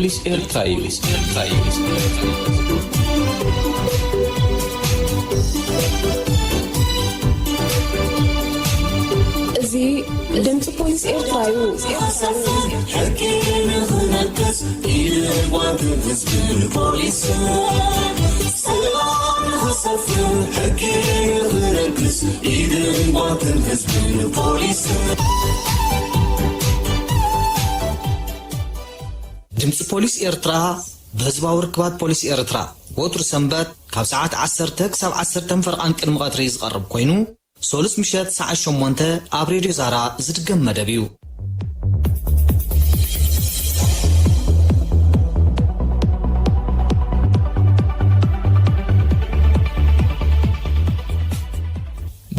ፖሊስ ኤርትራ እዚ ድምጽ ፖሊስ ኤርትራ ድምጽ ፖሊስ ኤርትራ በህዝባዊ ርክባት ፖሊስ ኤርትራ ወትሩ ሰንበት ካብ ሰዓት 10 ክሳብ 10 ፈርቃን ቅድሚ ቀትሪ ዝቀርብ ኮይኑ ሶሉስ ምሸት ሰዓት 8 ኣብ ሬድዮ ዛራ ዝድገም መደብ እዩ።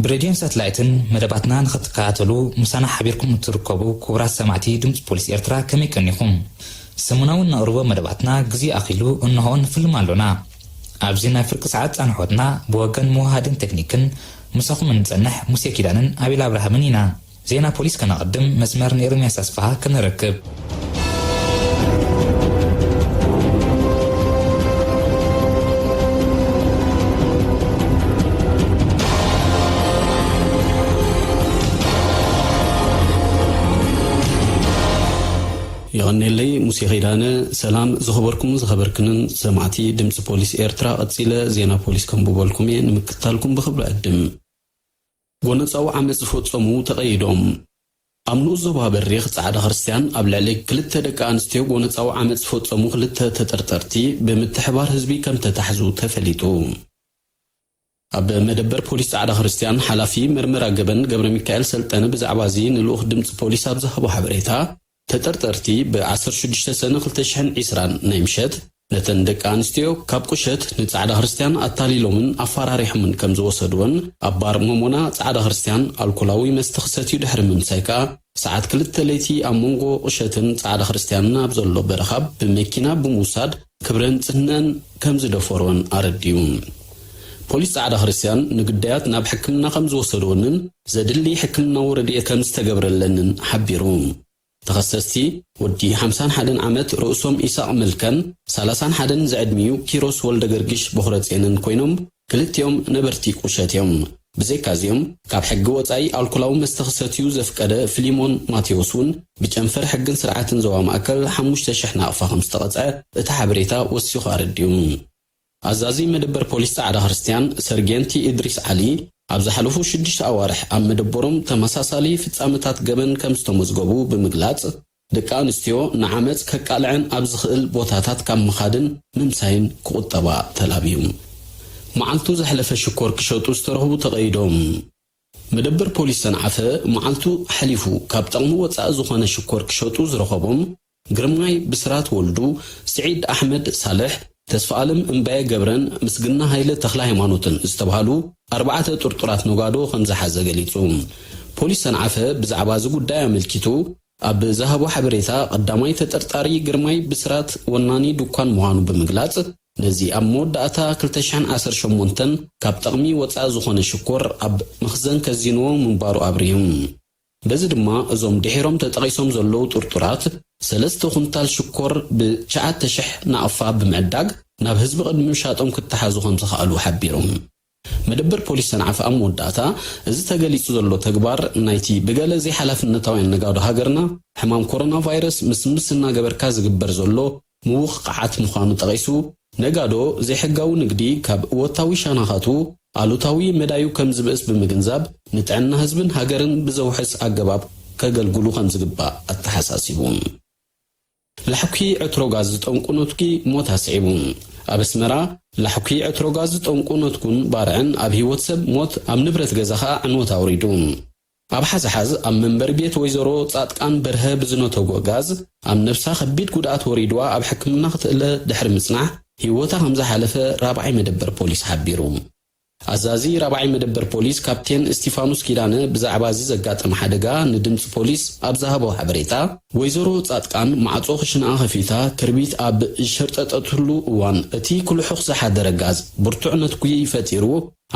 ብሬድዮን ሳተላይትን መደባትና ንኽትከታተሉ ምሳና ሓቢርኩም እትርከቡ ክቡራት ሰማዕቲ ድምጽ ፖሊስ ኤርትራ ከመይ ቀኒኹም? ሰሙናውን ነቕርቦ መደባትና ግዜ ኣኺሉ እንሆ ንፍልም ኣሎና። ኣብዚ ናይ ፍርቂ ሰዓት ፃንሖትና ብወገን መዋሃድን ቴክኒክን ምሳኹም እንጸንሕ ሙሴ ኪዳንን ኣቤል አብርሃምን ኢና። ዜና ፖሊስ ከነቐድም መስመር ንኤርምያስ ኣስፋሃ ክንረክብ። يغني ሙሴ ኺዳነ ሰላም ዝኸበርኩም ዝኸበርክንን ሰማዕቲ ድምጽ ፖሊስ ኤርትራ ቀጺለ ዜና ፖሊስ ከምብበልኩም ንምክታልኩም ብኽብሪ ኣድም ጎነጻው ዓመጽ ፈጸሙ ተቐይዶም ኣምኑ ዞባ በሪኽ ጻዕዳ ክርስቲያን ኣብ ልዕሊ ክልተ ደቂ ኣንስትዮ ጎነጻው ዓመጽ ፈጸሙ ክልተ ተጠርጠርቲ ብምትሕባር ህዝቢ ከም ተታሕዙ ተፈሊጡ ኣብ መደበር ፖሊስ ጻዕዳ ክርስቲያን ሓላፊ ምርመራ ገበን ገብረ ሚካኤል ሰልጠነ ብዛዕባ እዚ ንልኡኽ ድምጽ ፖሊስ ኣብ ዝሃቦ ሓበሬታ ተጠርጠርቲ ብ16 ሰነ 2020 ናይ ምሸት ነተን ደቂ ኣንስትዮ ካብ ቁሸት ንጻዕዳ ክርስቲያን ኣታሊሎምን ኣፈራሪሖምን ከም ዝወሰድዎን ኣብ ባር ሞሞና ጻዕዳ ክርስቲያን ኣልኮላዊ መስተ ክሰትዩ ድሕሪ ምምሳይካ ሰዓት 2 ለይቲ ኣብ መንጎ ቁሸትን ጻዕዳ ክርስቲያንን ኣብ ዘሎ በረኻብ ብመኪና ብምውሳድ ክብረን ጽህነን ከም ዝደፈሮን ኣረዲዩ ፖሊስ ጻዕዳ ክርስቲያን ንግዳያት ናብ ሕክምና ከም ዝወሰድዎንን ዘድሊ ሕክምናዊ ረድኤት ከም ዝተገብረለንን ሓቢሩ ተኸሰስቲ ወዲ 51 ዓመት ርእሶም ኢሳቅ መልከን 31 ዝዕድሚዩ ኪሮስ ወልደ ገርግሽ በኽረጼንን ኮይኖም ክልቲኦም ነበርቲ ቁሸት እዮም ብዘይካዚኦም ካብ ሕጊ ወጻኢ ኣልኮላዊ መስተ ክሰትዩ ዘፍቀደ ፊሊሞን ማቴዎስን ብጨንፈር ሕግን ስርዓትን ዞባ ማእከል 5000 ናቕፋ ከም ዝተቐፅዐ እቲ ሓበሬታ ወሲኹ ኣረዲዩ ኣዛዚ መደበር ፖሊስ ጻዕዳ ክርስቲያን ሰርጌንቲ ኢድሪስ ዓሊ ኣብ ዝሓለፉ 6 ኣዋርሕ ኣብ መደበሮም ተመሳሳሊ ፍጻመታት ገበን ከም ዝተመዝገቡ ብምግላጽ ደቂ ኣንስትዮ ንዓመጽ ከቃልዕን ኣብ ዝኽእል ቦታታት ካብ ምኻድን ምምሳይን ክቁጠባ ተላብዩ መዓልቱ ዘሕለፈ ሽኮር ክሸጡ ዝተረኽቡ ተቐይዶም መደበር ፖሊስ ሰንዓፈ መዓልቱ ሓሊፉ ካብ ጥቕሚ ወጻኢ ዝኾነ ሽኮር ክሸጡ ዝረኸቦም ግርማይ ብስራት ወልዱ ስዒድ ኣሕመድ ሳልሕ ተስፋዓለም እምባየ ገብረን ምስግና ኃይለ ተኽለ ሃይማኖትን ዝተባሃሉ 4 ጥርጥራት ነጋዶ ከም ዝሓዘ ገሊጹ ፖሊስ ሰንዓፈ ብዛዕባ እዚ ጉዳይ ኣመልኪቱ ኣብ ዝሃቦ ሓበሬታ ቀዳማይ ተጠርጣሪ ግርማይ ብስራት ወናኒ ዱኳን ምዃኑ ብምግላጽ ነዚ ኣብ መወዳእታ 2018 ካብ ጥቕሚ ወጻኢ ዝኾነ ሽኮር ኣብ መኽዘን ከዚንዎ ምንባሩ ኣብርዩ በዚ ድማ እዞም ድሒሮም ተጠቒሶም ዘለዉ ጥርጥራት 3 ኩንታል ሽኮር ብ9,000 ናቕፋ ብምዕዳግ ናብ ህዝቢ ቅድሚ ምሻጦም ክትሓዙ ከም ዝኽኣሉ ሓቢሮም መደበር ፖሊስ ሰንዓፈ ኣብ መወዳእታ እዚ ተገሊጹ ዘሎ ተግባር ናይቲ ብገለ ዘይሓላፍነታዊ ነጋዶ ሃገርና ሕማም ኮሮና ቫይረስ ምስና ገበርካ ዝግበር ዘሎ ምውቕዓት ምዃኑ ጠቒሱ ነጋዶ ዘይሕጋዊ ንግዲ ካብ ወታዊ ሻናኻቱ ኣሉታዊ መዳዩ ከም ዝበስ ብምግንዛብ ንጥዕና ህዝብን ሃገርን ብዘውሕስ ኣገባብ ከገልግሉ ከም ዝግባእ ኣተሓሳሲቡ ለሕኩ ዕትሮ ጋዝ ጠንቁነትኪ ሞት ኣስዒቡ ኣብ ኣስመራ ለሕኩ ዕትሮ ጋዝ ጠንቁነትኩን ባርዕን ኣብ ህይወት ሰብ ሞት ኣብ ንብረት ገዛኻ ዕንወት ኣውሪዱ ኣብ ሓዝሓዝ ኣብ መንበር ቤት ወይዘሮ ጻጥቃን በርሀ ብዝነተጎ ጋዝ ኣብ ነፍሳ ከቢድ ጉድኣት ወሪድዋ ኣብ ሕክምና ክትእለ ድሕሪ ምጽናሕ ህይወታ ከም ዝሓለፈ ራብዓይ መደበር ፖሊስ ሓቢሩ አዛዚ ራባይ መደበር ፖሊስ ካፕቴን ስቲፋኖስ ኪዳነ ብዛዕባ እዚ ዘጋጠመ ሓደጋ ንድምፂ ፖሊስ ኣብዛሃቦ ሓበሬታ ወይዘሮ ጻጥቃን ማዕጾ ክሽና ኸፊታ ክርቢት ኣብ ሸርጠጠትሉ እዋን እቲ ኩልሑኽ ዝሓደረ ጋዝ ብርቱዕነት ኩይ ይፈጢሩ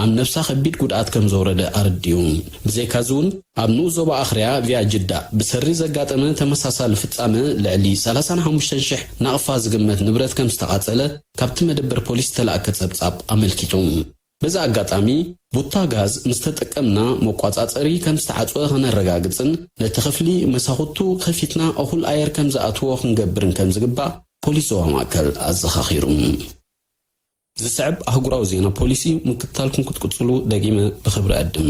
ኣብ ነፍሳ ከቢድ ጉድኣት ከም ዘውረደ ኣርዲዩ ብዘይካዚ እውን ኣብ ንኡ ዞባ ኣኽርያ ቪያ ጅዳ ብሰሪ ዘጋጠመ ተመሳሳሊ ፍጻመ ልዕሊ 35,000 ናቕፋ ዝግመት ንብረት ከም ዝተቓጸለ ካብቲ መደበር ፖሊስ ተላእከ ጸብጻብ ኣመልኪቱ በዛ አጋጣሚ ቡታ ጋዝ ምስተጠቀምና መቋጻጸሪ ከም ዝተዓጽወ ኸነረጋግጽን ነቲ ኽፍሊ መሳኹቱ ኸፊትና እኹል ኣየር ከም ዝኣትዎ ክንገብርን ከም ዝግባእ ፖሊስ ዞባ ማእከል ኣዘኻኺሩ ዝስዕብ ኣህጉራዊ ዜና ፖሊሲ ምክትታልኩም ክትቅጽሉ ደጊመ ብኽብሪ ኣድም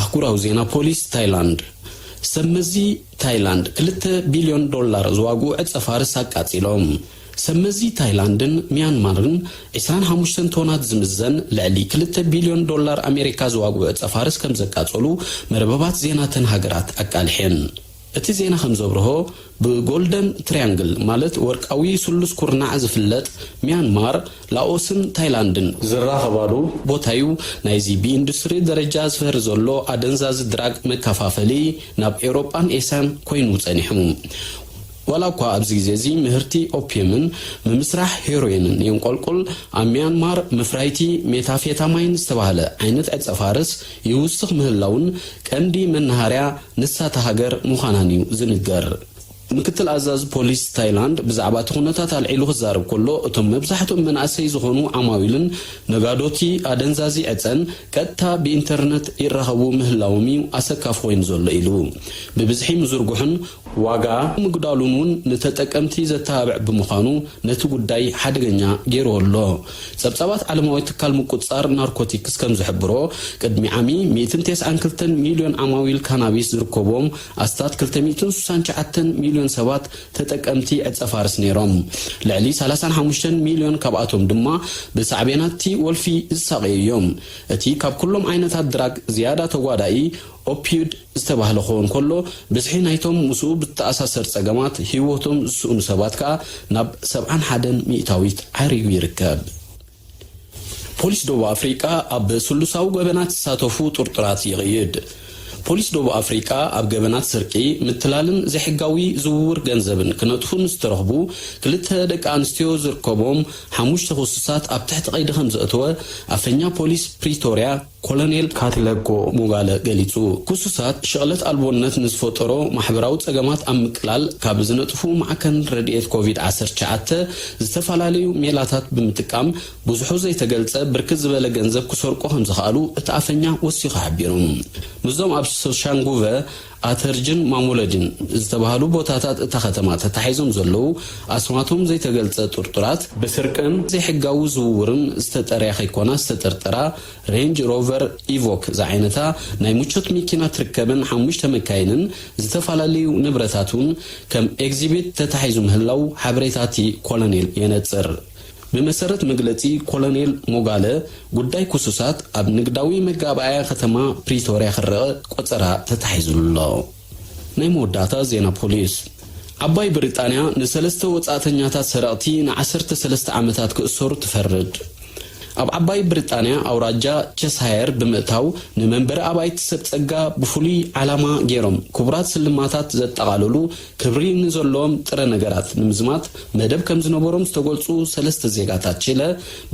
አህጉራዊ ዜና ፖሊስ ታይላንድ ሰመዚ ታይላንድ $2 ቢልዮን ዝዋግኡ ዕጸፋርስ አቃጺሎም ሰመዚ ታይላንድን ሚያንማርን 25 ቶናት ዝምዘን ልዕሊ $2 ቢልዮን አሜሪካ ዝዋግኡ ዕጸፋርስ ከም ዘቃጸሉ መርበባት ዜናተን ሃገራት አቃልሕን እቲ ዜና ከም ዘብርሆ ብጎልደን ትሪያንግል ማለት ወርቃዊ ስሉስ ኩርናዕ ዝፍለጥ ሚያንማር ላኦስን ታይላንድን ዝራኸባሉ ቦታዩ ናይዚ ኢንዱስትሪ ደረጃ ዝፈር ዘሎ አደንዛዝ ድራግ መካፋፈሊ ናብ ኤውሮፓን ኤስያን ኮይኑ ጸኒሑ ወላኳ ኣብዚ ግዜ እዚ ምህርቲ ኦፒየምን ምምስራሕ ሄሮይንን የንቆልቆል ኣብ ሚያንማር መፍራይቲ ሜታፌታማይን ዝተባህለ ዓይነት ዕጸፋርስ ይውስኽ ምህላውን ቀንዲ መናሃርያ ንሳተ ሃገር ሙኻናንዩ ዝንገር ምክትል አዛዝ ፖሊስ ታይላንድ ብዛዕባ ተኹነታት አልዒሉ ክዛረብ ከሎ እቶም መብዛሕትኦም መናእሰይ ዝኾኑ ዓማዊልን ነጋዶቲ አደንዛዚ ዕፀን ቀጥታ ብኢንተርኔት ይራኸቡ ምህላዎም ኣሰካፍ ኮይኑ ዘሎ ኢሉ ብብዝሒ ምዝርጉሕን ዋጋ ምግዳሉን ንተጠቀምቲ ዘተባብዕ ብምዃኑ ነቲ ጉዳይ ሓደገኛ ገይሩ ኣሎ ጸብጻባት ዓለማዊ ትካል ምቁጻር ናርኮቲክስ ከም ዝሕብሮ ቅድሚ ዓሚ 192 ሚልዮን ዓማዊል ካናቢስ ዝርከቦም ኣስታት 269 ሚልዮን ሰባት ተጠቀምቲ ዕጸፋርስ ነይሮም ልዕሊ 35 ሚልዮን ካብኣቶም ድማ ብሳዕቤናቲ ወልፊ ዝሳቀዮም እቲ ካብ ኩሎም ዓይነታት ድራግ ዝያዳ ተጓዳኢ ኦፒድ ዝተባህለ ኾን ከሎ ብዝሒ ናይቶም ምስኡ ብተኣሳሰር ጸገማት ህይወቶም ዝስኡኑ ሰባት ከዓ ናብ 71 ሚእታዊት ዓርዩ ይርከብ ፖሊስ ደቡብ ኣፍሪቃ ኣብ ስሉሳዊ ገበናት ተሳተፉ ጥርጥራት ይቕይድ ፖሊስ ደቡብ ኣፍሪቃ ኣብ ገበናት ስርቂ ምትላልን ዘሕጋዊ ዝውውር ገንዘብን ክነጥፉን ዝተረኽቡ ክልተ ደቂ ኣንስትዮ ዝርከቦም 5 ተኸሳሳት ኣብ ትሕቲ ቀይዲ ከም ዘእተወ ኣፈኛ ፖሊስ ፕሪቶሪያ ኮሎኔል ካትለጎ ሞጋለ ገሊጹ ክሱሳት ሽቕለት ኣልቦነት ንዝፈጠሮ ማሕበራዊ ጸገማት ኣብ ምቅላል ካብ ዝነጥፉ ማዕከን ረድኤት ኮቪድ-19 ዝተፈላለዩ ሜላታት ብምጥቃም ብዙሑ ዘይተገልጸ ብርክት ዝበለ ገንዘብ ክሰርቁ ከም ዝኽኣሉ እቲ ኣፈኛ ወሲኹ ሓቢሩ ምዞም ኣብ ሶሻንጉቨ አተርጅን ማሙለድን ዝተባሃሉ ቦታታት እታ ከተማ ተታሒዞም ዘለው ኣስማቶም ዘይተገልጸ ጥርጥራት በስርቅን ዘይሕጋዊ ዝውውርን ዝተጠርያ ኸይኮና ዝተጠርጠራ ሬንጅ ሮቨር ኢቮክ ዝዓይነታ ናይ ሙቾት መኪና ትርከብን 5 መካይንን ዝተፈላለዩ ንብረታቱን ከም ኤግዚቢት ተታሒዙ ምህላው ሓበሬታቲ ኮሎኔል የነጽር بمسرت مجلتي كولونيل موغاله ጉዳይ ኩሱሳት ኣብ ንግዳዊ መጋባያ ከተማ ፕሪቶሪያ خرق ቆጸራ ተታሒዙሎ ናይ መወዳታ ዜና ፖሊስ አባይ ብሪጣንያ ንሰለስተ ወጻተኛታት ሰራቅቲ ን13 ዓመታት ክእሰሩ ትፈርድ ኣብ አባይ ብሪጣንያ አውራጃ ቸሳየር ብምእታው ንመንበር አባይት ሰብጸጋ ብፉሊ ዓላማ ገይሮም ክቡራት ስልማታት ዘጠቃለሉ ክብሪ ንዘሎም ጥረ ነገራት ንምዝማት መደብ ከም ዝነበሮም ዝተገልጹ ሰለስተ ዜጋታት ቺለ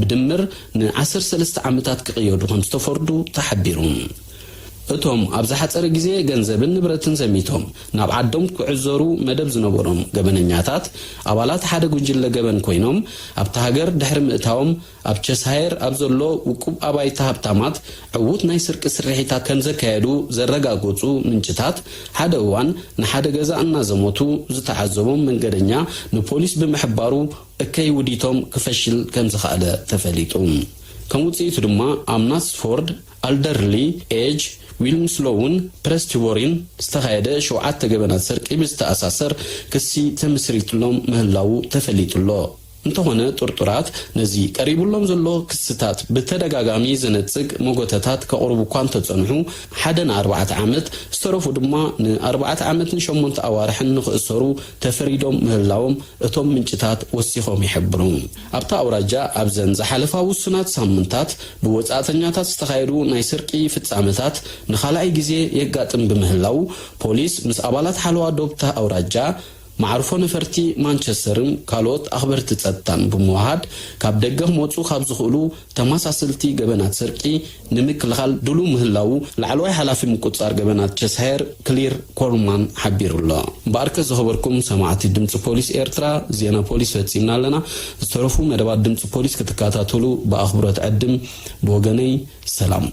ብድምር ን13 ዓመታት ክቅየዱ ከም ዝተፈርዱ ተሓቢሩ እቶም ኣብ ዝሓጸረ ግዜ ገንዘብን ንብረትን ዘሚቶም ናብ ዓዶም ክዕዘሩ መደብ ዝነበሮም ገበነኛታት ኣባላት ሓደ ጉንጅለ ገበን ኮይኖም ኣብታ ሃገር ድሕሪ ምእታዎም ኣብ ቸሳየር ኣብ ዘሎ ውቁብ ኣባይታ ሃብታማት ዕውት ናይ ስርቂ ስርሒታት ከም ዘካየዱ ዘረጋገጹ ምንጭታት ሓደ እዋን ንሓደ ገዛ እናዘሞቱ ዝተዓዘቦም መንገደኛ ንፖሊስ ብምሕባሩ እከይ ውዲቶም ክፈሽል ከም ዝኽኣለ ተፈሊጡ ከም ውጽኢቱ ድማ ኣምናስፎርድ ኣልደርሊ ኤጅ ዊልምስሎውን ፕሬስቲቦሪን ዝተኻየደ 7 ገበናት ስርቂ ብዝተኣሳሰር ክሲ ተመስሪትሎም ምህላው ተፈሊጡሎ እንተሆነ ጥርጥራት ነዚ ቀሪቡሎም ዘሎ ክስታት በተደጋጋሚ ዘነጽግ ሞጎተታት ከቅርቡ ኳን ተጸንሑ 1-4 ዓመት ዝተረፉ ድማ ን4 ዓመትን 8 ኣዋርሕን ንኽእሰሩ ተፈሪዶም ምህላዎም እቶም ምንጭታት ወሲኾም ይሕብሩ ኣብታ ኣውራጃ ኣብዘን ዝሓለፋ ውሱናት ሳምንታት ብወጻእተኛታት ዝተኻየዱ ናይ ስርቂ ፍጻመታት ንኻልኣይ ግዜ የጋጥም ብምህላው ፖሊስ ምስ ኣባላት ሓለዋ ዶብታ ኣውራጃ معروف نفرتي مانشسترم كالوت أخبرت تصدّن بموحد كاب دقه موصو خاب زخولو تماساسلتي جبنات سرقي نمك لخال دلو مهلاو لعلوي حلافي مقصار جبنات جسهر كلير كورمان حبير الله باركز خبركم سمعتي دمص بوليس إيرترا زينا بوليس فتسينا لنا استرفو مدبات دمص بوليس كتكاتاتولو بأخبرات عدم بوغني سلام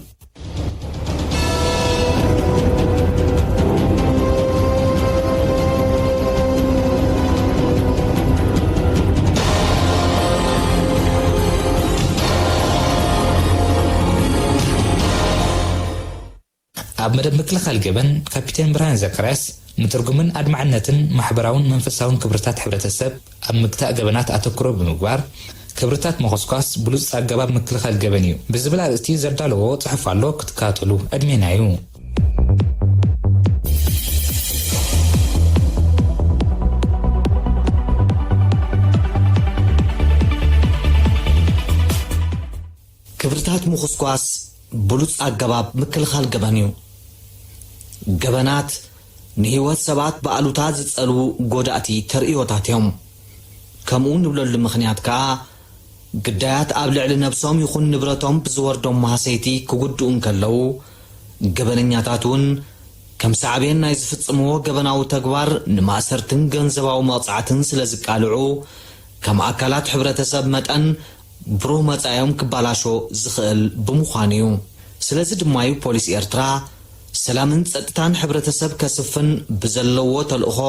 ኣብ መደብ ምክልኻል ገበን ካፒቴን ብርሃን ዘክራስ ምትርጉምን ኣድማዕነትን ማሕበራውን መንፈሳውን ክብርታት ሕብረተሰብ ኣብ ምግታእ ገበናት ኣተኩሮ ብምግባር ክብርታት መኾስኳስ ብሉጽ ኣገባብ ምክልኻል ገበን እዩ ብዝብል ኣርእስቲ ዘዳለዎ ጽሑፍ ኣሎ ክትከታተሉ ዕድሜናዩ ክብርታት መኾስኳስ ብሉጽ ኣገባብ ምክልኻል ገበን እዩ ገበናት ንህይወት ሰባት በአሉታ ዝጸልቡ ጎዳእቲ ተርእዮታት እዮም ከምኡ ንብለሉ ምኽንያት ከዓ ግዳያት ኣብ ልዕሊ ነብሶም ይኹን ንብረቶም ብዝወርዶም ማህሰይቲ ክጉድኡ እንከለው ገበነኛታት እውን ከም ሳዕቤን ናይ ዝፍጽምዎ ገበናዊ ተግባር ንማእሰርትን ገንዘባዊ መቕጻዕትን ስለ ዝቃልዑ ከም ኣካላት ሕብረተሰብ መጠን ብሩህ መጻዮም ክባላሾ ዝኽእል ብምዃኑ እዩ ስለዚ ድማ እዩ ፖሊስ ኤርትራ ሰላምን ጸጥታን ሕብረተሰብ ከስፍን ብዘለዎ ተልእኾ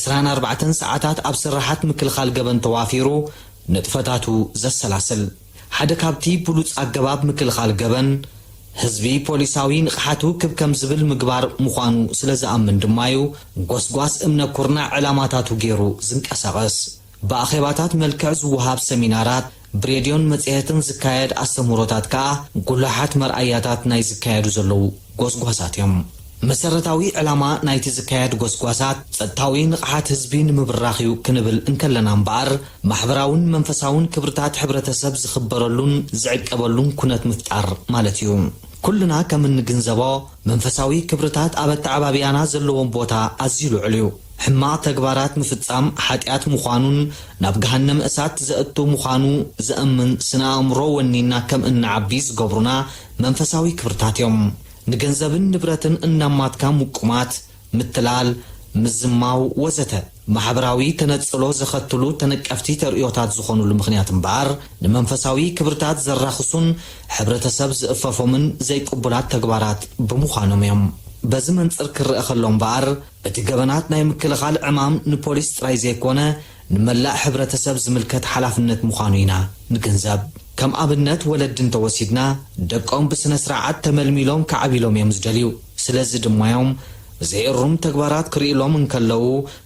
24 ሰዓታት ኣብ ስራሓት ምክልኻል ገበን ተዋፊሩ ንጥፈታቱ ዘሰላስል ሓደ ካብቲ ብሉጽ ኣገባብ ምክልኻል ገበን ህዝቢ ፖሊሳዊ ንቕሓቱ ክብከም ዝብል ምግባር ምዃኑ ስለ ዝኣምን ድማ እዩ ጎስጓስ እምነ ኩርና ዕላማታቱ ገይሩ ዝንቀሳቐስ በኣኼባታት መልክዕ ዝወሃብ ሰሚናራት ብሬድዮን መጽሔትን ዝካየድ ኣስተምህሮታት ከዓ ጉላሓት መርኣያታት ናይ ዝካየዱ ዘለዉ ጎስጓሳት እዮም መሰረታዊ ዕላማ ናይቲ ዝካየድ ጎስጓሳት ጸጥታዊ ንቕሓት ህዝቢ ንምብራኽ እዩ ክንብል እንከለና እምበኣር ማሕበራውን መንፈሳውን ክብርታት ሕብረተሰብ ዝኽበረሉን ዝዕቀበሉን ኩነት ምፍጣር ማለት እዩ ኩልና ከም እንግንዘቦ መንፈሳዊ ክብርታት ኣብ ኣተዓባብያና ዘለዎም ቦታ ኣዝዩ ልዑል እዩ ሕማቕ ተግባራት ምፍጻም ሓጢኣት ምዃኑን ናብ ገሃነም እሳት ዘእቱ ምዃኑ ዝእምን ስነ ኣእምሮ ወኒና ከም እንዓቢ ዝገብሩና መንፈሳዊ ክብርታት እዮም ንገንዘብን ንብረትን እናማትካ ሙቁማት ምትላል ምዝማው ወዘተ ማሕበራዊ ተነጽሎ ዘኸትሉ ተነቀፍቲ ተርእዮታት ዝኾኑሉ ምኽንያት እምበኣር ንመንፈሳዊ ክብርታት ዘራኽሱን ሕብረተሰብ ዝእፈፎምን ዘይቅቡላት ተግባራት ብምዃኖም እዮም በዚ መንጽር ክርአ ከሎ እምበኣር እቲ ገበናት ናይ ምክልኻል ዕማም ንፖሊስ ጥራይ ዘይኮነ ንመላእ ሕብረተሰብ ዝምልከት ሓላፍነት ምዃኑ ኢና ንግንዘብ ከም ኣብነት ወለድን ተወሲድና ደቆም ብስነ ስርዓት ተመልሚሎም ከዓቢሎም እዮም ዝደልዩ ስለዚ ድማዮም ዘይሩም ተግባራት ክሪኢሎም እንከለው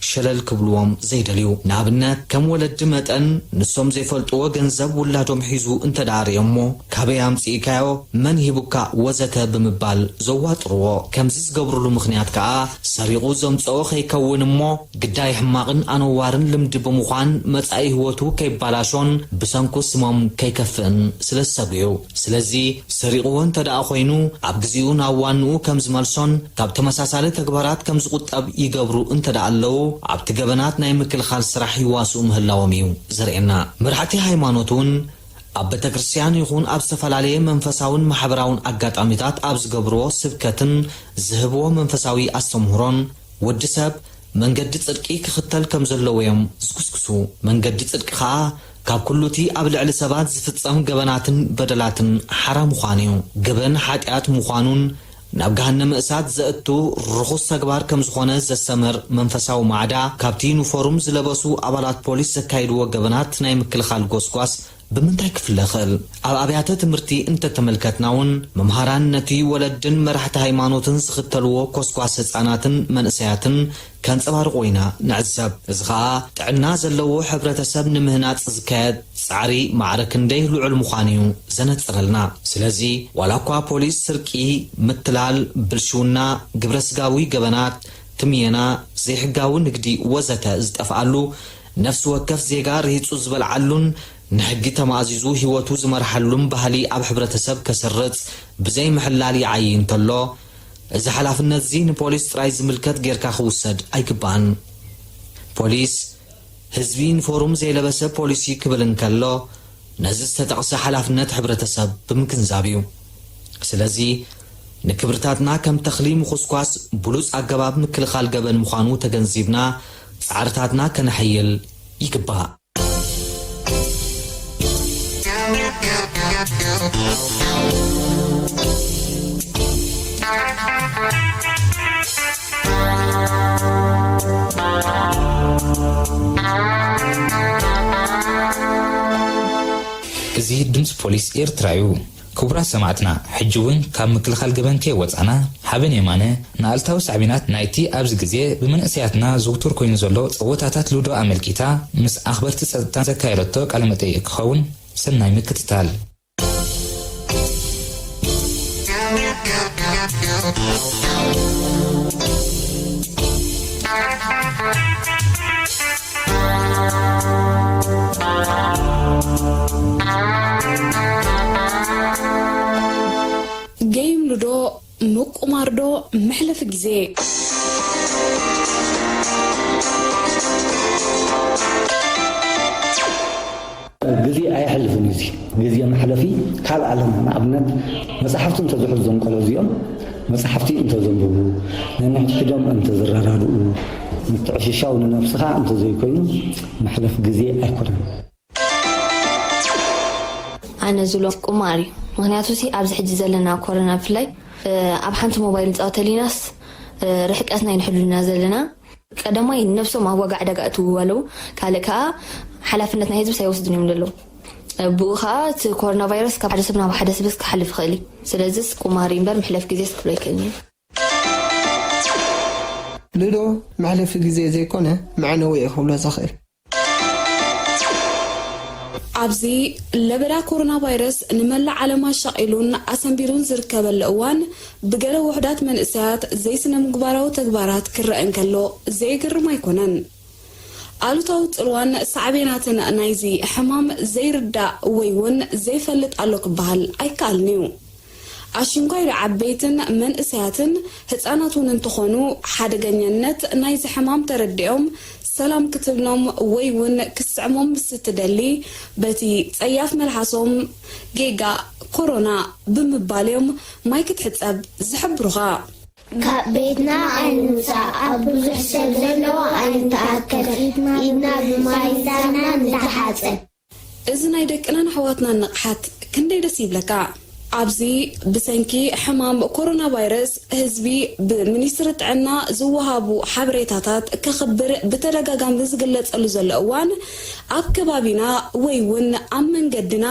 ሸለል ክብልዎም ዘይደልዩ ንኣብነት ከም ወለዲ መጠን ንሶም ዘይፈልጥዎ ገንዘብ ውላዶም ሒዙ እንተዳርዮሞ ካበይ ኣምፂኢካዮ መን ሂቡካ ወዘተ ብምባል ዘዋጥርዎ ከምዚ ዝገብሩሉ ምኽንያት ከዓ ሰሪቑ ዘምፅኦ ከይከውን እሞ ግዳይ ሕማቕን ኣነዋርን ልምዲ ብምዃን መጻኢ ህይወቱ ከይባላሾን ብሰንኩ ስሞም ከይከፍእን ስለዝሰግዩ ስለዚ ሰሪቑዎ እንተደኣ ኮይኑ ኣብ ግዚኡ ናብ ዋንኡ ከም ዝመልሶን ካብ ተመሳሳሊ ተግባራት ከም ዝቁጠብ ይገብሩ እንተዳኣለው ኣብቲ ገበናት ናይ ምክልኻል ስራሕ ይዋስኡ ምህላዎም እዩ ዘርእየና መራሕቲ ሃይማኖቱን ኣብ ቤተክርስትያን ይኹን ኣብ ዝተፈላለየ መንፈሳውን ማሕበራውን ኣጋጣሚታት ኣብ ዝገብርዎ ስብከትን ዝህብዎ መንፈሳዊ ኣስተምህሮን ወዲ ሰብ መንገዲ ጽድቂ ክኽተል ከም ዘለዎ እዮም ዝኩስኩሱ መንገዲ ጽድቂ ከዓ ካብ ኩሉቲ ኣብ ልዕሊ ሰባት ዝፍጸም ገበናትን በደላትን ሓራም ምዃኑ እዩ ገበን ሓጢኣት ምዃኑን ናብ ገሃነም እሳት ዘእቱ ርኹስ ተግባር ከም ዝኾነ ዘሰመር መንፈሳዊ ማዕዳ ካብቲ ዩኒፎርም ዝለበሱ ኣባላት ፖሊስ ዘካይድዎ ገበናት ናይ ምክልኻል ጎስጓስ ብምንታይ ክፍለ ይኽእል? ኣብ ኣብያተ ትምህርቲ እንተተመልከትናውን መምሃራን ነቲ ወለድን መራሕቲ ሃይማኖትን ዝኽተልዎ ኮስኳስ ህፃናትን መንእሰያትን ከንፀባርቑ ኢና ንዕዘብ። እዚ ከዓ ጥዕና ዘለዎ ሕብረተሰብ ንምህናፅ ዝካየድ ፃዕሪ ማዕረ ክንደይ ልዑል ምዃኑ እዩ ዘነፅረልና። ስለዚ ዋላ እኳ ፖሊስ ስርቂ፣ ምትላል፣ ብልሽውና፣ ግብረ ስጋዊ ገበናት፣ ትምየና፣ ዘይሕጋዊ ንግዲ ወዘተ ዝጠፍኣሉ ነፍሲ ወከፍ ዜጋ ርሂፁ ዝበልዓሉን ንሕጊ ተማእዚዙ ህይወቱ ዝመርሓሉን ባህሊ ኣብ ሕብረተሰብ ከስርፅ ብዘይ ምሕላል ይዓይ እንተሎ እዚ ሓላፍነት እዚ ንፖሊስ ጥራይ ዝምልከት ጌርካ ክውሰድ ኣይግባእን። ፖሊስ ህዝቢ ዩኒፎርም ዘይለበሰ ፖሊሲ ክብል እንከሎ ነዚ ዝተጠቕሰ ሓላፍነት ሕብረተሰብ ብምግንዛብ እዩ። ስለዚ ንክብርታትና ከም ተኽሊ ምኹስኳስ ብሉፅ ኣገባብ ምክልኻል ገበን ምዃኑ ተገንዚብና ፃዕርታትና ከነሐይል ይግባእ። እዚ ድምፂ ፖሊስ ኤርትራ እዩ። ክቡራት ሰማዕትና ሕጂ እውን ካብ ምክልኻል ገበን ከይወፃና ሓበን የማነ ንኣልታዊ ሳዕቢናት ናይቲ ኣብዚ ግዜ ብመንእሰያትና ዝውቱር ኮይኑ ዘሎ ፀወታታት ሉዶ ኣመልኪታ ምስ ኣኽበርቲ ፀጥታ ዘካየደቶ ቃለ መጠይቅ ክኸውን ሰናይ ምክትታል። ጌም ሉዶ ምቁማርዶ መሕለፍ ጊዜ ጊዜ ኣይሕልፍን እዚ ጊዜ መሕለፊ ካብ ዓለም ንኣብነት መጽሓፍቲ እንተዝሕዞም ቆልዑ እዚኦም መጽሓፍቲ እንተዘንብቡ ነንሕድሕዶም እንተዝረዳድኡ ምትዕሽሻው ንነፍስኻ እንተዘይኮይኑ መሕለፍ ጊዜ ኣይኮነን። ኣነ ዝብሎ ቁማር እዩ። ምክንያቱ ሲ ኣብዚ ሕጂ ዘለና ኮሮና ብፍላይ ኣብ ሓንቲ ሞባይል ንፃወተሊናስ ርሕቀትና ይንሕሉና ዘለና ቀዳማይ ነፍሶም ኣብ ወጋዕ ደጋ እትውዋለው ካልእ ከዓ ሓላፍነት ናይ ህዝቢ ሳይወስድን እዮም ዘለዉ ብኡ ከዓ እቲ ኮሮና ቫይረስ ካብ ሓደ ሰብ ናብ ሓደ ሰብ ክሓልፍ ይኽእል እዩ። ስለዚ ቁማር እምበር መሕለፍ ጊዜ ክብሎ ይክእልኒ እዩ። ሉዶ መሕለፊ ጊዜ ዘይኮነ መዕነዊ እዩ ክብሎ ዝኽእል። ኣብዚ ለበዳ ኮሮና ቫይረስ ንመላእ ዓለም ኣሻቂሉን ኣሰንቢሩን ዝርከበሉ እዋን ብገለ ውሕዳት መንእሰያት ዘይስነ ምግባራዊ ተግባራት ክረአ እንከሎ ዘይግርም ኣይኮነን። ኣሉታዊ ፅልዋን ሳዕቤናትን ናይዚ ሕማም ዘይርዳእ ወይ እውን ዘይፈልጥ ኣሎ ክበሃል ኣይከኣልን እዩ። ኣሽንጓይ ዓበይትን መንእሰያትን ህፃናት እውን እንትኾኑ ሓደገኛነት ናይዚ ሕማም ተረዲኦም ሰላም ክትብሎም ወይ እውን ክስዕሞም ስትደሊ በቲ ፀያፍ መልሓሶም ጌጋ ኮሮና ብምባልዮም ማይ ክትሕፀብ ዝሕብሩኻ ካብ ቤትና ኣይንውፃእ ኣብ ብዙሕ ሰብ ዘለዎ ኣይንተኣከል ኢድና ብማይዛና ንተሓፀብ። እዚ ናይ ደቅናን ኣሕዋትና ንቕሓት ክንደይ ደስ ይብለካ። ኣብዚ ብሰንኪ ሕማም ኮሮና ቫይረስ ህዝቢ ብሚኒስትሪ ጥዕና ዝወሃቡ ሓበሬታታት ከኽብር ብተደጋጋሚ ዝግለጸሉ ዘሎ እዋን ኣብ ከባቢና ወይ እውን ኣብ መንገድና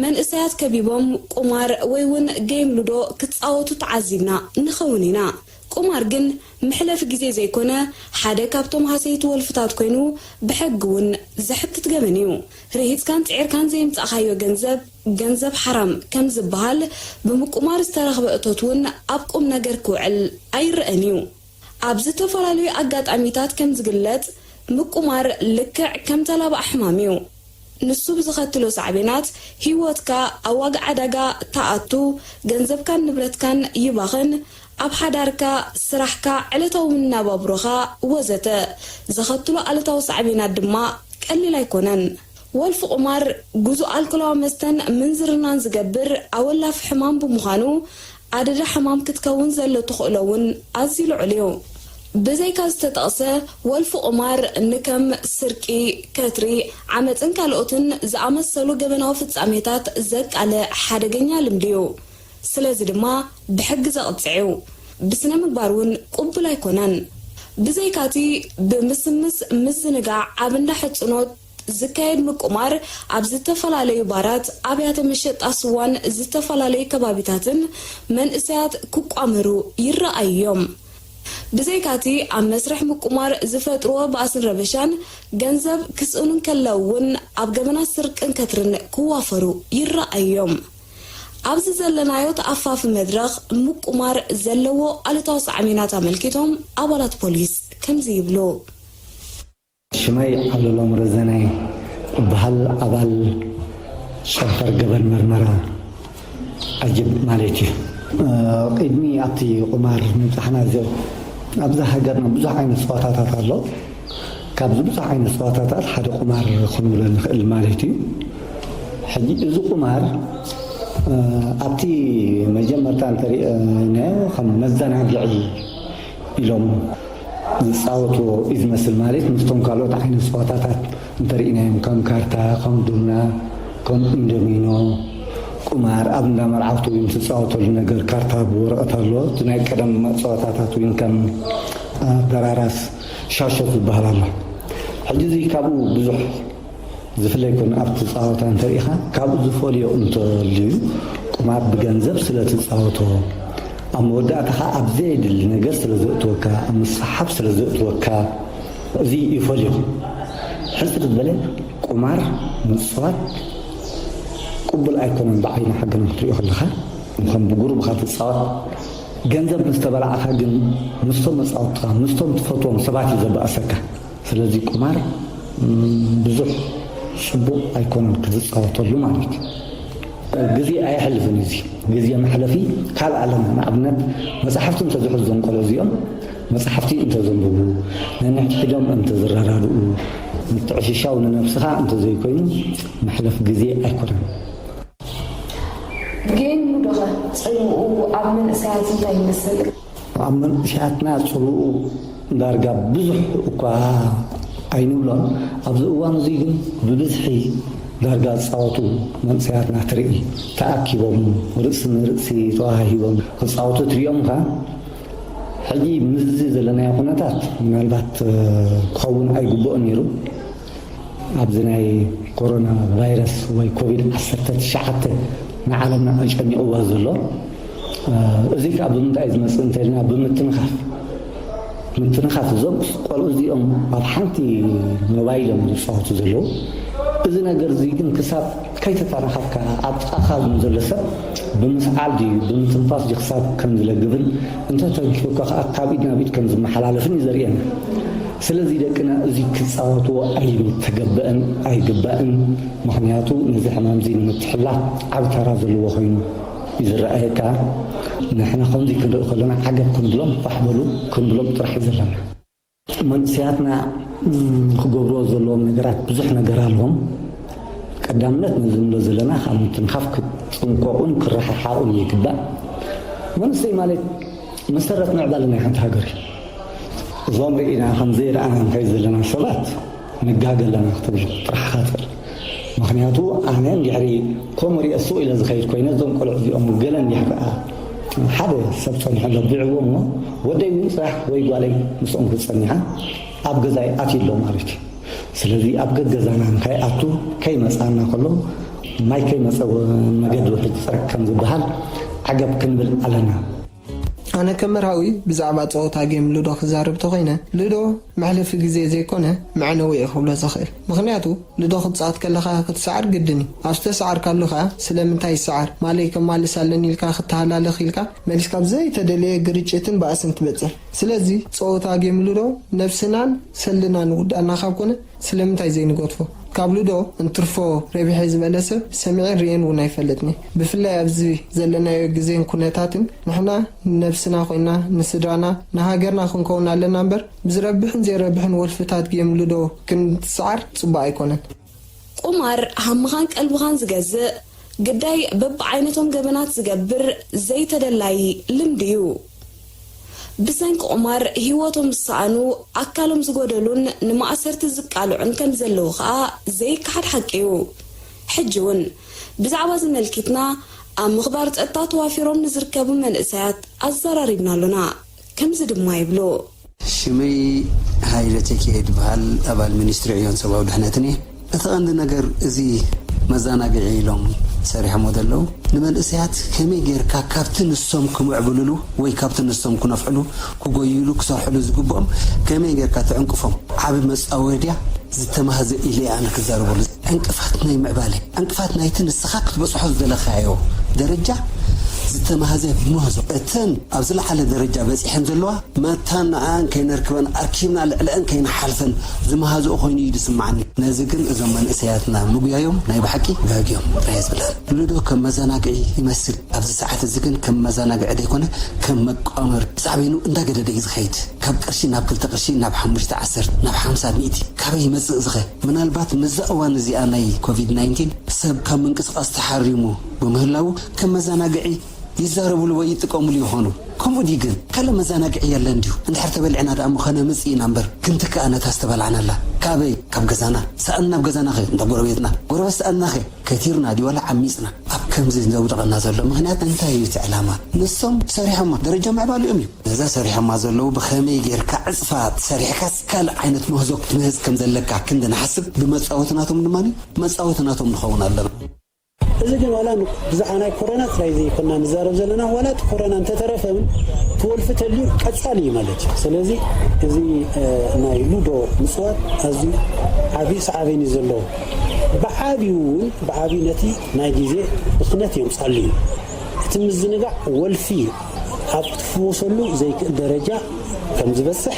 መንእሰያት ከቢቦም ቁማር ወይ እውን ጌም ሉዶ ክትፃወቱ ተዓዚብና ንኸውን ኢና። ቁማር ግን ምሕለፍ ጊዜ ዘይኮነ ሓደ ካብቶም ሃሰይቲ ወልፍታት ኮይኑ ብሕጊ እውን ዘሕትት ገበን እዩ። ርሂፅካን ፅዒርካን ዘይምፃእኻዮ ገንዘብ ሓራም ከም ዝበሃል ብምቁማር ዝተረኽበ እቶት እውን ኣብ ቁም ነገር ክውዕል ኣይርአን እዩ። ኣብ ዝተፈላለዩ ኣጋጣሚታት ከም ዝግለጽ ምቁማር ልክዕ ከም ተላባእ ሕማም እዩ። ንሱ ብዝኸትሎ ሳዕቤናት ህይወትካ ኣብ ዋግዕ ዕዳጋ ተኣቱ ገንዘብካን ንብረትካን ይባኽን ኣብ ሓዳርካ ስራሕካ ዕለታዊ ምናባብሮኻ ወዘተ ዝኸትሎ ኣሉታዊ ሳዕቤናት ድማ ቀሊል ኣይኮነን። ወልፊ ቁማር ጉዙ ኣልኮላዊ መስተን ምንዝርናን ዝገብር ኣወላፍ ሕማም ብምዃኑ ኣደዳ ሕማም ክትከውን ዘሎ ትኽእሎ እውን ኣዝዩ ልዑል እዩ። ብዘይካ ዝተጠቕሰ ወልፊ ቁማር ንከም ስርቂ፣ ከትሪ፣ ዓመፅን ካልኦትን ዝኣመሰሉ ገበናዊ ፍጻሜታት ዘቃለ ሓደገኛ ልምዲ እዩ። ስለዚ ድማ ብሕጊ ዘቕፅዑ ብስነ ምግባር እውን ቅቡል ኣይኮነን። ብዘይካቲ ብምስምስ ምዝንጋዕ ኣብ እንዳ ሕፅኖት ዝካየድ ምቁማር ኣብ ዝተፈላለዩ ባራት ኣብያተ መሸጣ ስዋን ዝተፈላለዩ ከባቢታትን መንእሰያት ክቋመሩ ይረኣዮም ብዘይካቲ ኣብ መስርሕ ምቁማር ዝፈጥርዎ ባእስን ረበሻን ገንዘብ ክስእኑን ከለውን ኣብ ገበና ስርቅን ከትርን ክዋፈሩ ይረኣዮም ኣብዚ ዘለናዮ ተኣፋፊ መድረኽ ምቁማር ዘለዎ ኣሉታዊ ሳዕቤናት ኣመልኪቶም ኣባላት ፖሊስ ከምዚ ይብሉ ሽመይ ዓብለሎም ረዘናይ ባህል ኣባል ሸፈር ገበን መርመራ ኣጅብ ማለት እዩ ቅድሚ ኣብቲ ቁማር ምብፃሕና ዚ ኣብዛ ሃገርና ብዙሕ ዓይነት ፀዋታታት ኣሎ ካብዚ ብዙሕ ዓይነት ፀዋታታት ሓደ ቁማር ክንብሎ ንኽእል ማለት እዩ ሕጂ እዚ ቁማር ኣብቲ መጀመርታ እንተሪእናዮ ከም መዘናግዒ ኢሎም ዝፃወትዎ እዩ ዝመስል ማለት ምስቶም ካልኦት ዓይነት ፀዋታታት እንተሪእናዮም ከም ካርታ ከም ዱና ከም ኢንዶሚኖ ቁማር ኣብ እንዳ መርዓውቲ እውን ዝፃወተሉ ነገር ካርታ ብወረቐት ኣሎ እቲ ናይ ቀደም ፀዋታታት እውን ከም ደራራስ ሻሸት ዝበሃል ኣሎ ሕጂ እዚ ካብኡ ብዙሕ ዝፍለይ ኮነ ኣብቲ ፃወታ እንተሪኢኻ ካብኡ ዝፈልዮ እንተልዩ ቁማር ብገንዘብ ስለ ትፃወቶ ኣብ መወዳእታኻ ኣብ ዘየድሊ ነገር ስለ ዘእትወካ ኣብ ምስሓብ ስለ ዘእትወካ እዚ ይፈልዮ ሕፅር ዝበለ ቁማር ምፅዋት ቅቡል ኣይኮነን ብዓይኒ ሓገን ክትሪኦ ከለኻ ከም ብጉሩብካ ትፃወት ገንዘብ ምስ ተበላዕኻ ግን ምስቶም መፃወትካ ምስቶም ትፈትዎም ሰባት እዩ ዘበኣሰካ ስለዚ ቁማር ብዙሕ ፅቡቅ ኣይኮነን ክትፃወተሉ ማለት እዩ ግዜ ኣይሕልፍን እዚ ግዜ መሕለፊ ካልእ ኣለና ንኣብነት መፅሓፍቲ እንተዝሕዞም ቆልዑ እዚኦም መፅሓፍቲ እንተዘንብቡ ነንሕድሕዶም እንተዝረዳድኡ ምትዕሽሻው ንነብስኻ እንተዘይኮይኑ መሕለፍ ግዜ ኣይኮነን ግን ሙዶኸ ፅልኡ ኣብ መንእሰያት እንታይ ይመስል ኣብ መንእሰያትና ፅልኡ ዳርጋ ብዙሕ እኳ ኣይንብሎን ኣብዚ እዋን እዚ ግን ብብዝሒ ዳርጋ ዝፃወቱ መንእሰያትና ትርኢ ተኣኪቦም ርእሲ ንርእሲ ተዋሂቦም ክፃወቱ ትሪኦምካ ሕጂ ምዝ ዘለናዮ ኩነታት ምናልባት ክኸውን ኣይግብኦን ነይሩ ኣብዚ ናይ ኮሮና ቫይረስ ወይ ኮቪድ-19 ንዓለምና ኣጨኒቕዋ ዘሎ እዚ ከዓ ብምንታይ ዝመፅእ እንተልና ብምትንኻፍ እዞም ቆልዑ እዚኦም ኣብ ሓንቲ ሞባይሎም ዝፃወቱ ዘለዉ እዚ ነገር እዚ ግን ክሳብ ከይተጠናኸፍካ ኣብ ጥቓኻ ዘሎ ሰብ ብምስዓል ድዩ ብምትንፋስ ድዩ ክሳብ ከም ዝለግብን እንተተንኪፍካ ከዓ ካብ ኢድ ናብ ኢድ ከም ዝመሓላለፍን እዩ ዘርእየና ስለዚ ደቅና እዚ ክፃወትዎ ኣይተገብአን ኣይግባእን ምክንያቱ ነዚ ሕማም እዚ ንምትሕላፍ ዓብ ተራ ዘለዎ ኮይኑ እዩ ዝረኣየካ ንሕና ከምዚ ክንርኢ ከለና ዓገብ ክንብሎም ፋሕበሉ ክንብሎም ጥራሕ እዩ ዘለና መንእሰያትና ክገብርዎ ዘለዎም ነገራት ብዙሕ ነገር ኣለዎም ቀዳምነት ነዚ ንብሎ ዘለና ካብ ምትንኻፍ ክጥንቀቁን ክረሓሓቁን ይግባእ መንእሰይ ማለት መሰረት ምዕባለ ናይ ሓንቲ ሃገር እዩ እዞም ርኢና ከምዘይረኣና እንታይ ዘለና ሰባት ንጋገለና ክትብል ጥራሕካ ትኽእል ምክንያቱ ኣነ እንድሕሪ ከምኡ ሪኦ ሱቕ ኢለ ዝኸይድ ኮይነ እዞም ቆልዑ እዚኦም ገለ እንድሕር ሓደ ሰብ ፀኒሖ ዘቢዕዎ እሞ ወደይ እውን ስራሕ ወይ ጓለይ ምስኦም ክትፀኒሓ ኣብ ገዛይ ኣትሎ ማለት እዩ ስለዚ ኣብ ገዛና ንከይኣቱ ከይመፃና ከሎ ማይ ከይመፀ መገዲ ውሕድ ፅረቅ ከም ዝበሃል ዓገብ ክንብል ኣለና ኣነ ከመርሃዊ ብዛዕባ ፀወታ ጌም ሉዶ ክዛረብ ተኮይነ ሉዶ መሕለፊ ግዜ ዘይኮነ መዕነዊ እየ ክብሎ ዝኽእል ምክንያቱ ሉዶ ክትፃወት ከለኻ ክትሰዓር ግድን እዩ ኣብ ዝተሰዓርካሉ ከዓ ስለምንታይ ይሰዓር ማለይ ከማልስ ኣለኒ ኢልካ ክትሃላለኽ ኢልካ መሊስካ ብዘይተደለየ ግርጭትን በእስን ትበፅሕ ስለዚ ፀወታ ጌም ሉዶ ነብስናን ሰልናን ውዳእና ካብ ኮነ ስለምንታይ ዘይንገድፎ ካብ ሉዶ እንትርፎ ረቢሐ ዝበለ ሰብ ሰሚዕን ርአን እውን ኣይፈልጥኒ ብፍላይ ኣብዚ ዘለናዮ ግዜን ኩነታትን ንሕና ነብስና ኮይና ንስድራና ንሃገርና ክንከውን ኣለና እምበር ብዝረብሕን ዘይረብሕን ወልፍታት ጌም ሉዶ ክንትሰዓር ፅቡቅ ኣይኮነን ቁማር ሃምኻን ቀልብኻን ዝገዝእ ግዳይ በብዓይነቶም ገበናት ዝገብር ዘይተደላይ ልምዲ እዩ ብሰንኪ ቁማር ህይወቶም ዝሰኣኑ ኣካሎም ዝጎደሉን ንማእሰርቲ ዝቃልዑን ከም ዘለዉ ከዓ ዘይከሓድ ሓቂ እዩ ሕጂ እውን ብዛዕባ ዝመልኪትና ኣብ ምኽባር ፀጥታ ተዋፊሮም ንዝርከቡ መንእሰያት ኣዘራሪብና ኣሎና ከምዚ ድማ ይብሉ ሽመይ ሃይለ ተካየድ በሃል ኣባል ሚኒስትሪ ዕዮን ሰብኣዊ ድሕነትን እየ أتغند نجر زي مزانا قعيلهم سريح مودلو نمنسيات كمي غير كابتن السوم كم يعبلوا وي كابتن السوم كنا فعلوا كوجيلو كسرحلو زقبهم كمي غير كاتعنقفهم عبد مسأوديا زتمهز إلي أنا كزاربول انقفاتنا يمعبالي انقفاتنا يتنسخاك بصحوز دلخايو درجة زتمهز بمهزو اتن أبزل على درجة بس يحمزلوا ما تان عن كين ركبن أركيبنا الآن كين حلفن زمهزو أخويني يسمعني نازقن زمان إسياتنا مبيا يوم نايب حكي باقي يوم رئيس بلاد لودو كم مزاناقعي يمثل أبزل ساعات الزقن كم مزاناقعي ديكونه كم مقامر صعبينو اندا قد ديز خيد كاب قرشي ناب كل تقرشي ناب 15 ناب 5 ميتي كابي يمزق زخي من البات مزقوان زي أناي كوفيد 19 سب كم منقص تحريمو بمهلاو كم مزاناقعي يزاربوا له ويتقوموا لي هونو كم وديجن كلام مزانق عيال نديو انت حرت بلعنا دام خنا مسئي نمبر كنت كأنا تستبلعنا لا كابي كاب غزانا سألنا بغزانا خي انت غربيتنا غربس سألنا خي كثيرنا دي ولا عميسنا اب كم زي نزود قلنا زلو مهنات انت يوت علامه نصهم سريحه ما درجه مع بالو امي اذا سريحه ما زلو بخمي غير كعصفات سريحه كال عينت مهزوك تمهز كم زلك كندنا حسب بمصاوتناتهم دماني مصاوتناتهم نخون الله إذا كان ولا بزعنا كورونا ترايزي كنا نزارب زلنا ولا كورونا أنت ترى تولفت اللي كتسالي مالك سلازي زي ناي لودو مسوات هذي عبي صعبين يزلوا بعابي نتي ناي جيزي بخنتي مصلي تمزنقع والفي حتفوصلوا زي درجة كم زبصح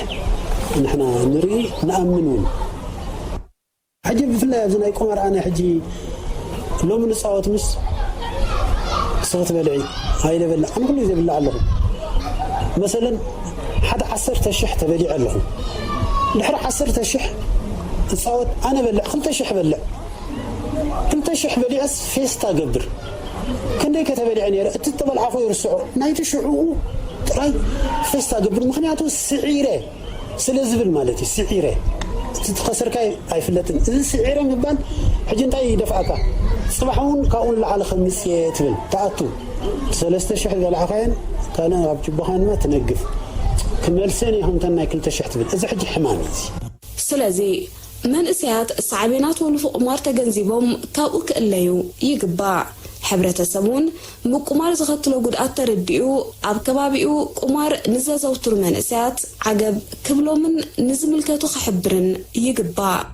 نحنا نري نأمنون حجي في الله زنا يقوم أنا حجي لو من صوت مس صوت بلعي هاي لبلع أنا كل زي بلع لهم مثلا حد 10 شح تبلع لهم نحر 10 شح صوت أنا بلع 5 شح بلع 5 شح بلع فيستا قبر كندي كتبلع يعني تتبل عفو يرسعوا نايت شعوه راي فيستا قبر مخنياته السعيرة سلزبل مالتي السعيرة تتخسر كاي هاي فلتن السعيرة مبان حجي انتي دفعك صباحون كاون على خميس يتبل تأتو 3 شح العقين كان أبجبهان ما تنقف كمل سنة هم تنا كل تشح تبل إذا حجي حمامتي سلازي من إسيات صعبينات والفوق قمار تجنزيبهم كاوك الليو يقبع حبرة السبون بقمار زغطلو قد أترديو أب كبابيو قمار نزازو ترمان إسيات عقب كبلو من نزملكاتو خحبرن يقبع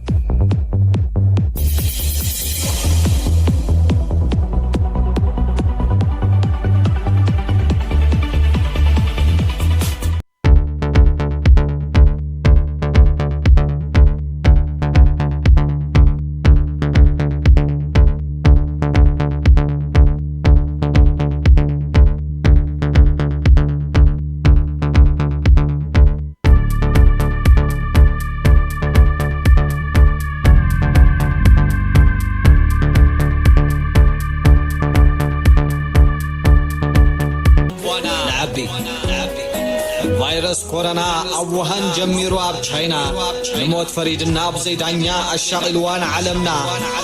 فيروس كورونا أوهن جميرو أب تشاينا نموت فريدنا بزيدانيا الشغلوان علمنا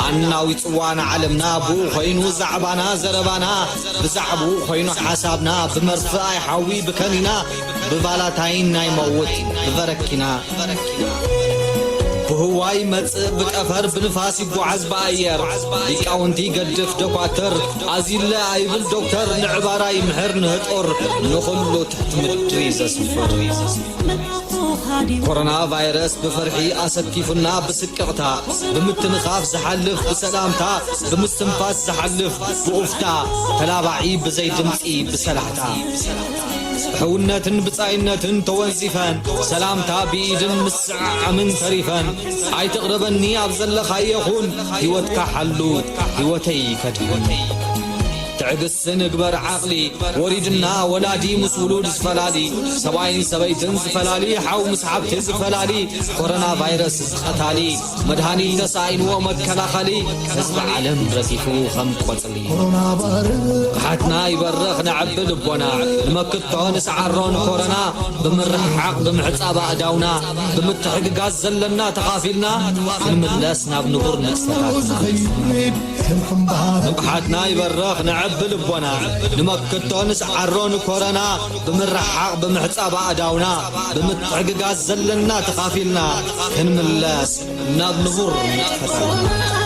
أنا ويتوان علمنا بو خينو زعبانا زربانا بزعبو خينو حسابنا بمرفاي حوي بكنينا ببالاتاين ناي موت ببركنا بهواي مص بقفر بنفاس يغعز باير ديقاونتي قدف دكاتر ازيل ايبل دكتور نعباراي محر نهطر نخلو تحتمدريز سفر كورونا فيروس بفرحي اسكيفنا بسققتا بمتنخاف زحلف بسلامتا بمستنفاس زحلف بوفتا تلابعي بزي دمصي بسلحتا حونتن بصاينتن توزيفان سلامتا بيدن مسع من تريفان اي تقربني ابزل خيخون هيوتك حلو هيوتي كتبون تعقس نقبر عقلي وريدنا ولادي مسولود زفلالي سباين سبيتن زفلالي حو مسحبت زفلالي كورونا فيروس زقتالي مدهاني تساين ومكلا خالي حزب عالم رزيفو خمت قصلي حتنا يبرخ نعبد بونا نمكتو نسعرون كورونا بمرح عقد محصابا اداونا بمتحق غاز زلنا تخافيلنا نملسنا بنبر نستفاتنا حتنا يبرخ نعبد بلبنا نمكتونس عرون كورونا بمرحق بمحصاب أداونا بمتعقق زلنا تخافيلنا كنملاس ناب نبور نتفتح